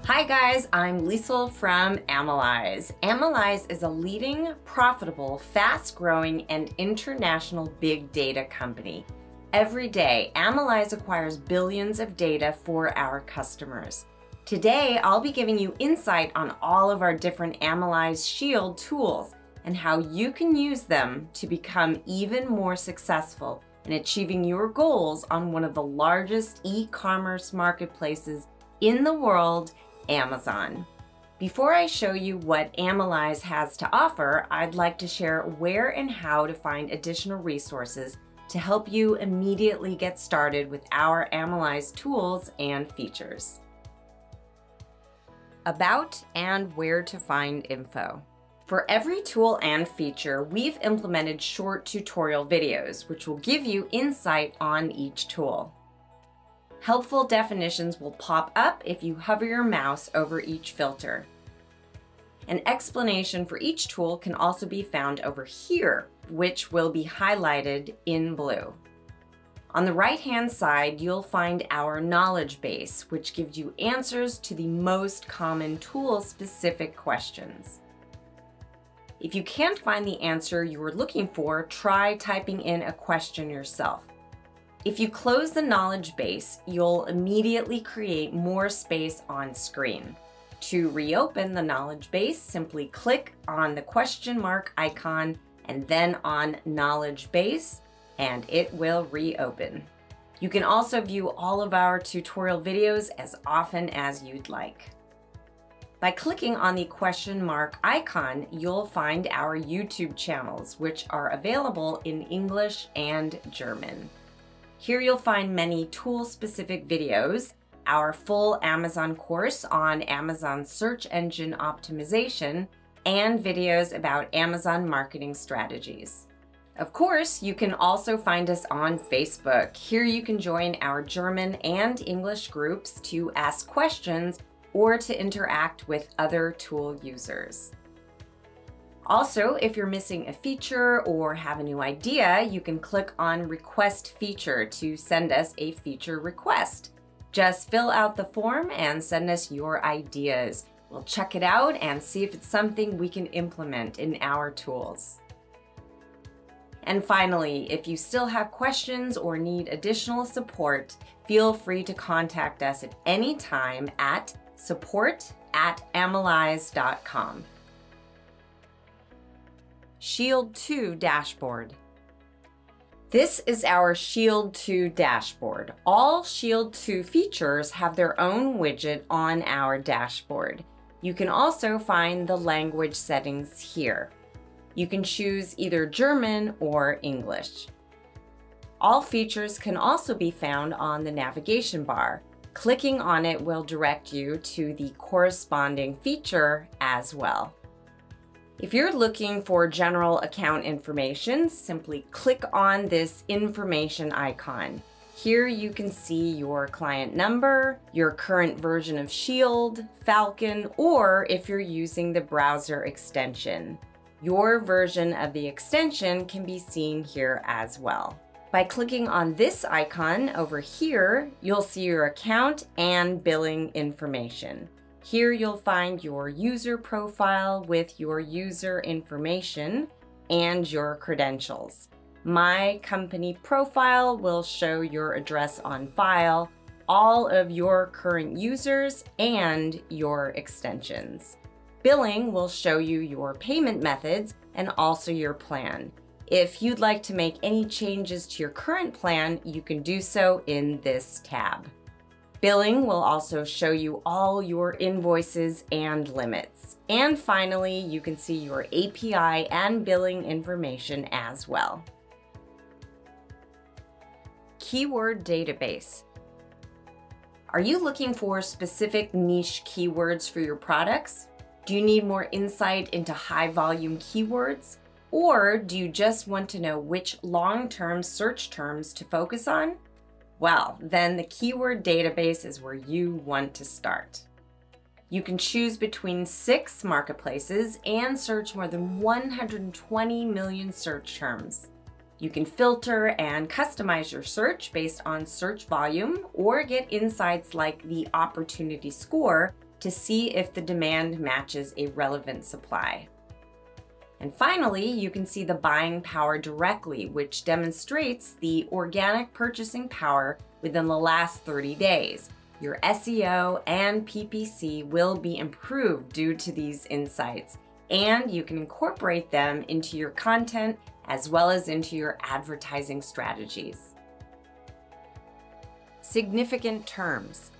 Hi guys, I'm Liesl from AMALYZE. AMALYZE is a leading, profitable, fast-growing, and international big data company. Every day, AMALYZE acquires billions of data for our customers. Today, I'll be giving you insight on all of our different AMALYZE Shield tools and how you can use them to become even more successful in achieving your goals on one of the largest e-commerce marketplaces in the world, Amazon. Before I show you what AMALYZE has to offer, I'd like to share where and how to find additional resources to help you immediately get started with our AMALYZE tools and features. About and where to find info. For every tool and feature, we've implemented short tutorial videos, which will give you insight on each tool. Helpful definitions will pop up if you hover your mouse over each filter. An explanation for each tool can also be found over here, which will be highlighted in blue. On the right-hand side, you'll find our knowledge base, which gives you answers to the most common tool-specific questions. If you can't find the answer you were looking for, try typing in a question yourself. If you close the knowledge base, you'll immediately create more space on screen. To reopen the knowledge base, simply click on the question mark icon and then on knowledge base, and it will reopen. You can also view all of our tutorial videos as often as you'd like. By clicking on the question mark icon, you'll find our YouTube channels, which are available in English and German. Here you'll find many tool-specific videos, our full Amazon course on Amazon search engine optimization, and videos about Amazon marketing strategies. Of course, you can also find us on Facebook. Here you can join our German and English groups to ask questions or to interact with other tool users. Also, if you're missing a feature or have a new idea, you can click on Request Feature to send us a feature request. Just fill out the form and send us your ideas. We'll check it out and see if it's something we can implement in our tools. And finally, if you still have questions or need additional support, feel free to contact us at any time at support@amalyze.com. Shield 2 dashboard. This is our Shield 2 dashboard. All Shield 2 features have their own widget on our dashboard. You can also find the language settings here. You can choose either German or English. All features can also be found on the navigation bar. Clicking on it will direct you to the corresponding feature as well. If you're looking for general account information, simply click on this information icon. Here you can see your client number, your current version of Shield, Falcon, or if you're using the browser extension. Your version of the extension can be seen here as well. By clicking on this icon over here, you'll see your account and billing information. Here you'll find your user profile with your user information and your credentials. My company profile will show your address on file, all of your current users, and your extensions. Billing will show you your payment methods and also your plan. If you'd like to make any changes to your current plan, you can do so in this tab. Billing will also show you all your invoices and limits. And finally, you can see your API and billing information as well. Keyword database. Are you looking for specific niche keywords for your products? Do you need more insight into high-volume keywords? Or do you just want to know which long-term search terms to focus on? Well, then the keyword database is where you want to start. You can choose between 6 marketplaces and search more than 120 million search terms. You can filter and customize your search based on search volume or get insights like the opportunity score to see if the demand matches a relevant supply. And finally, you can see the buying power directly, which demonstrates the organic purchasing power within the last 30 days. Your SEO and PPC will be improved due to these insights, and you can incorporate them into your content as well as into your advertising strategies. Significant terms.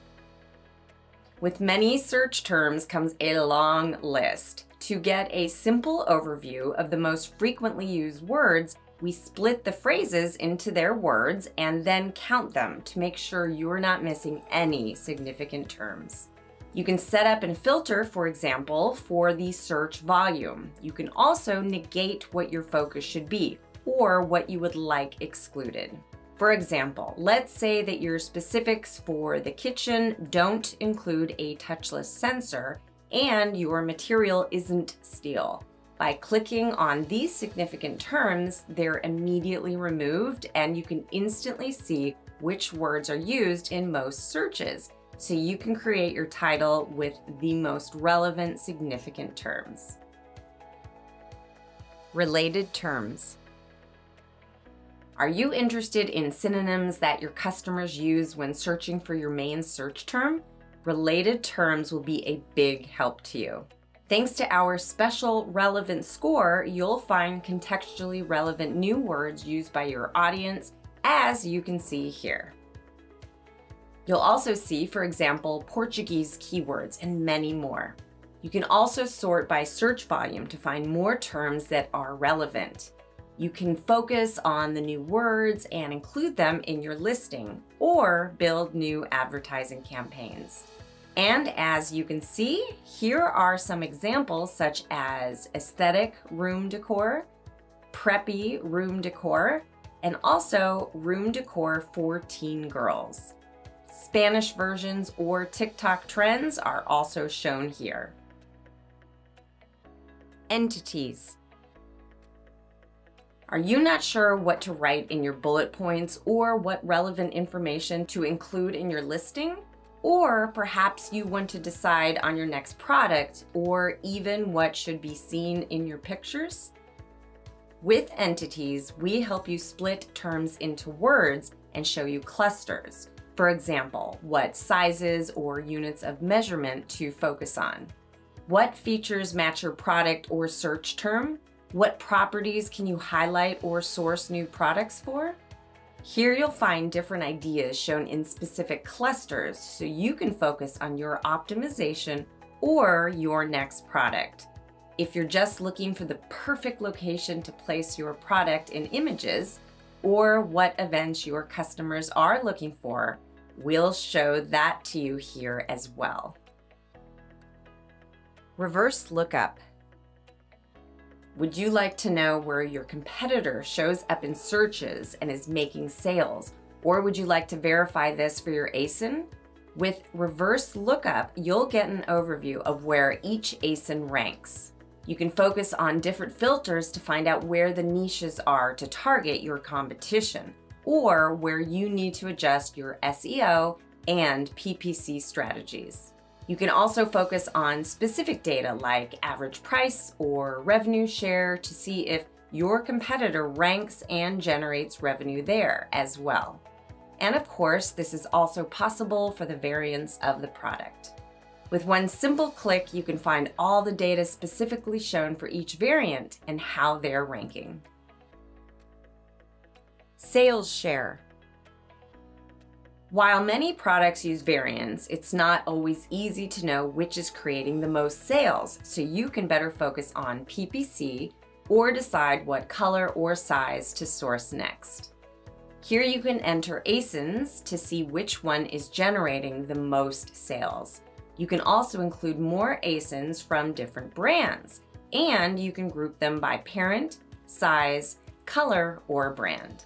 With many search terms comes a long list. To get a simple overview of the most frequently used words, we split the phrases into their words and then count them to make sure you're not missing any significant terms. You can set up and filter, for example, for the search volume. You can also negate what your focus should be or what you would like excluded. For example, let's say that your specifics for the kitchen don't include a touchless sensor and your material isn't steel. By clicking on these significant terms, they're immediately removed and you can instantly see which words are used in most searches, so you can create your title with the most relevant significant terms. Related terms. Are you interested in synonyms that your customers use when searching for your main search term? Related terms will be a big help to you. Thanks to our special relevant score, you'll find contextually relevant new words used by your audience, as you can see here. You'll also see, for example, Portuguese keywords and many more. You can also sort by search volume to find more terms that are relevant. You can focus on the new words and include them in your listing, or build new advertising campaigns. And as you can see, here are some examples such as aesthetic room decor, preppy room decor, and also room decor for teen girls. Spanish versions or TikTok trends are also shown here. Entities. Are you not sure what to write in your bullet points or what relevant information to include in your listing? Or perhaps you want to decide on your next product or even what should be seen in your pictures? With entities, we help you split terms into words and show you clusters. For example, what sizes or units of measurement to focus on. What features match your product or search term? What properties can you highlight or source new products for? Here you'll find different ideas shown in specific clusters so you can focus on your optimization or your next product. If you're just looking for the perfect location to place your product in images, or what events your customers are looking for, we'll show that to you here as well. Reverse lookup. Would you like to know where your competitor shows up in searches and is making sales? Or would you like to verify this for your ASIN? With reverse lookup, you'll get an overview of where each ASIN ranks. You can focus on different filters to find out where the niches are to target your competition, or where you need to adjust your SEO and PPC strategies. You can also focus on specific data like average price or revenue share to see if your competitor ranks and generates revenue there as well. And of course, this is also possible for the variants of the product. With one simple click, you can find all the data specifically shown for each variant and how they're ranking. Sales share. While many products use variants, it's not always easy to know which is creating the most sales, so you can better focus on PPC or decide what color or size to source next. Here you can enter ASINs to see which one is generating the most sales. You can also include more ASINs from different brands, and you can group them by parent, size, color, or brand.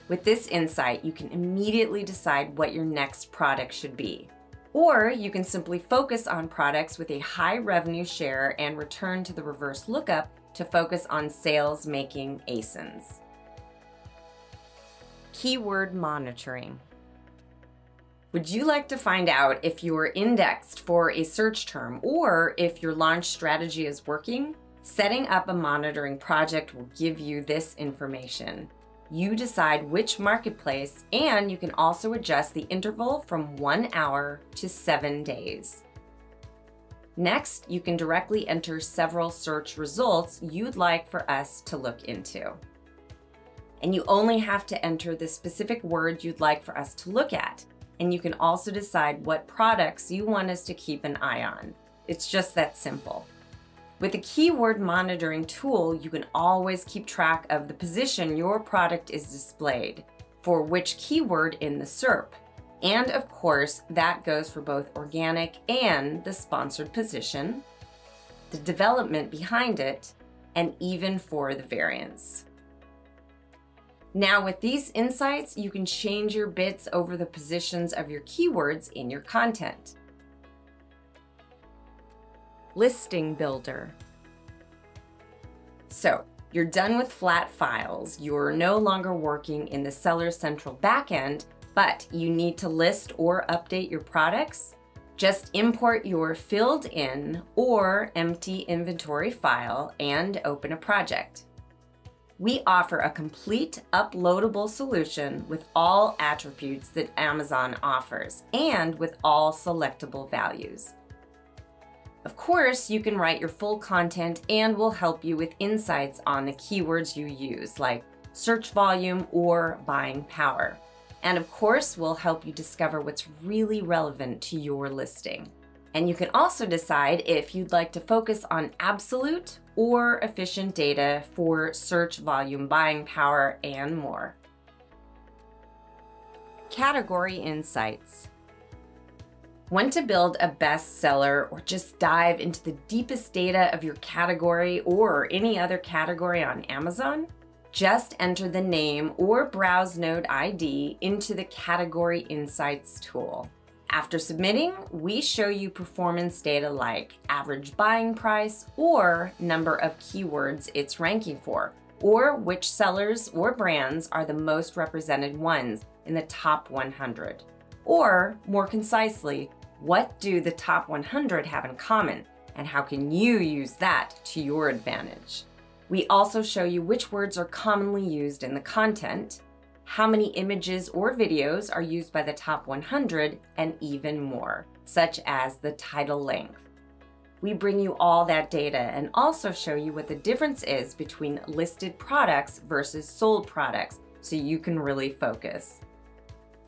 With this insight, you can immediately decide what your next product should be. Or you can simply focus on products with a high revenue share and return to the reverse lookup to focus on sales-making ASINs. Keyword monitoring. Would you like to find out if you're indexed for a search term or if your launch strategy is working? Setting up a monitoring project will give you this information. You decide which marketplace, and you can also adjust the interval from 1 hour to 7 days. Next, you can directly enter several search results you'd like for us to look into. And you only have to enter the specific word you'd like for us to look at. And you can also decide what products you want us to keep an eye on. It's just that simple. With a keyword monitoring tool, you can always keep track of the position your product is displayed for which keyword in the SERP. And of course, that goes for both organic and the sponsored position, the development behind it, and even for the variance. Now with these insights, you can change your bits over the positions of your keywords in your content. Listing Builder. So, you're done with flat files. You're no longer working in the Seller Central backend, but you need to list or update your products. Just import your filled in or empty inventory file and open a project. We offer a complete uploadable solution with all attributes that Amazon offers and with all selectable values. Of course, you can write your full content and we'll help you with insights on the keywords you use, like search volume or buying power. And of course, we'll help you discover what's really relevant to your listing. And you can also decide if you'd like to focus on absolute or efficient data for search volume, buying power, and more. Category Insights. Want to build a bestseller or just dive into the deepest data of your category or any other category on Amazon? Just enter the name or browse node ID into the Category Insights tool. After submitting, we show you performance data like average buying price or number of keywords it's ranking for, or which sellers or brands are the most represented ones in the top 100. Or, more concisely, what do the top 100 have in common, and how can you use that to your advantage? We also show you which words are commonly used in the content, how many images or videos are used by the top 100, and even more, such as the title length. We bring you all that data and also show you what the difference is between listed products versus sold products, so you can really focus.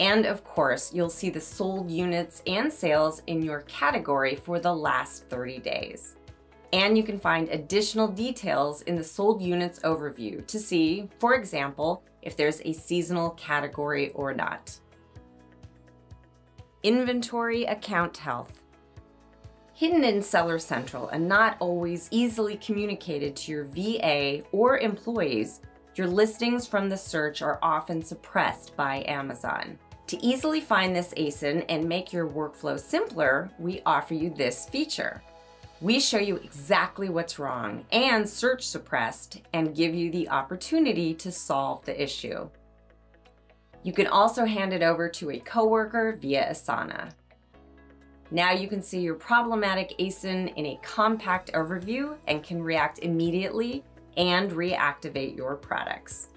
And of course, you'll see the sold units and sales in your category for the last 30 days. And you can find additional details in the sold units overview to see, for example, if there's a seasonal category or not. Inventory Account Health. Hidden in Seller Central and not always easily communicated to your VA or employees, your listings from the search are often suppressed by Amazon. To easily find this ASIN and make your workflow simpler, we offer you this feature. We show you exactly what's wrong and search suppressed and give you the opportunity to solve the issue. You can also hand it over to a coworker via Asana. Now you can see your problematic ASIN in a compact overview and can react immediately and reactivate your products.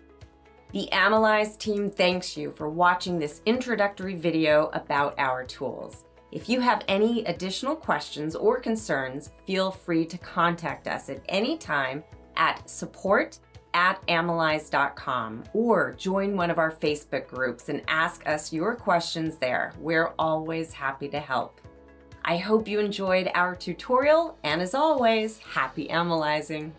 The AMALYZE team thanks you for watching this introductory video about our tools. If you have any additional questions or concerns, feel free to contact us at any time at support@amalyze.com or join one of our Facebook groups and ask us your questions there. We're always happy to help. I hope you enjoyed our tutorial, and as always, happy analyzing.